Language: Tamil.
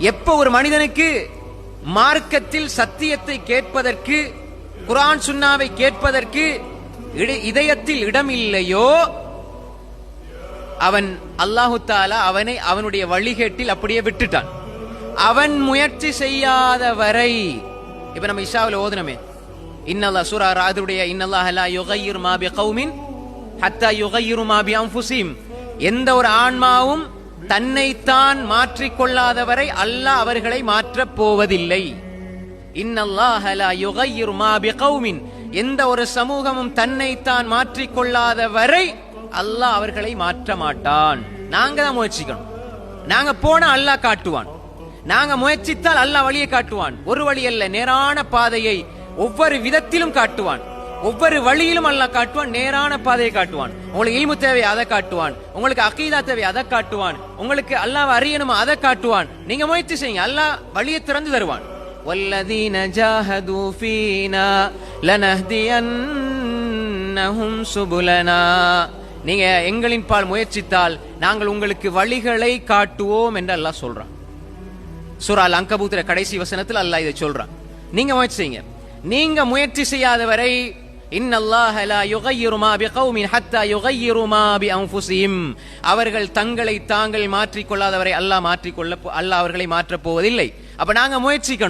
எப்ப ஒரு மனிதனுக்கு மார்க்கத்தில் சத்தியத்தை கேட்பதற்கு, குர்ஆன் சுன்னாவை கேட்பதற்கு இதயத்தில் இடம் இல்லையோ, அவன் அல்லாஹு தஆலா அவனை அவனுடைய வழிகேட்டில் அப்படியே விட்டுட்டான். அவன் முயற்சி செய்யாத வரை, இப்ப நம்ம இஷாவில் ஓதுனமே, இன்னல்லாஹ் சூரா ராதுடைய இன்னல்லாஹ லா யுகையிரு மா பிகௌமின் ஹத்தா யுகையிரு மா பிஅன்ஃபுஸிஹிம், எந்த ஒரு ஆன்மாவும் தன்னைத்தான் மாற்றிக்கொள்ளாதவரை அல்லாஹ் அவர்களை மாற்றப் போவதில்லை. இன்னல்லாஹ லா யுகையிரு மா பிகௌமின், எந்த ஒரு சமூகமும் தன்னைத்தான் மாற்றிக்கொள்ளாத வரை அல்லாஹ் அவர்களை மாற்ற மாட்டான். நாங்க தான் முயற்சிக்கணும். நாங்க போனா அல்லாஹ் காட்டுவான். நாங்க முயற்சித்தால் அல்லாஹ் வழியை காட்டுவான். ஒரு வழி அல்ல, நேரான பாதையை ஒவ்வொரு விதத்திலும் காட்டுவான். ஒவ்வொரு வழியிலும் அல்லாஹ் காட்டுவான், நேரான பாதையை காட்டுவான். உங்களுக்கு இல்மு தேவை, அதை காட்டுவான். உங்களுக்கு அகீதா தேவை, அதை காட்டுவான். உங்களுக்கு அல்லாஹ் அறியணுமா, அதை காட்டுவான். நீங்க முயற்சி செய்யுங்க, அல்லாஹ் வழியை திறந்து தருவான். வல்லதீன ஜாஹது ஃபீனா லனஹ்தியன்னஹும் சுபுலனா, நீங்க எங்களின் பால் முயற்சித்தால் நாங்கள் உங்களுக்கு வழிகளை காட்டுவோம் என்று அல்லாஹ் சொல்றான். சூரா அல் அன்கபூத்ல கடைசி வசனத்தில் அல்லாஹ் இதை சொல்றான். நீங்க முயற்சி செய்யுங்க. நீங்க முயற்சி செய்யாதவரை இன்னல்லாஹ லா யுகையிரு மா பிகௌமின் ஹத்தா யுகையிரு மா பிஅன்ஃபுஸிஹிம், அவர்கள் தங்களை தாங்கள் மாற்றிக்கொள்ளாதவரை அல்லாஹ் அவர்களை மாற்றப் போவதில்லை. அப்ப நாங்க முயற்சிக்கணும்.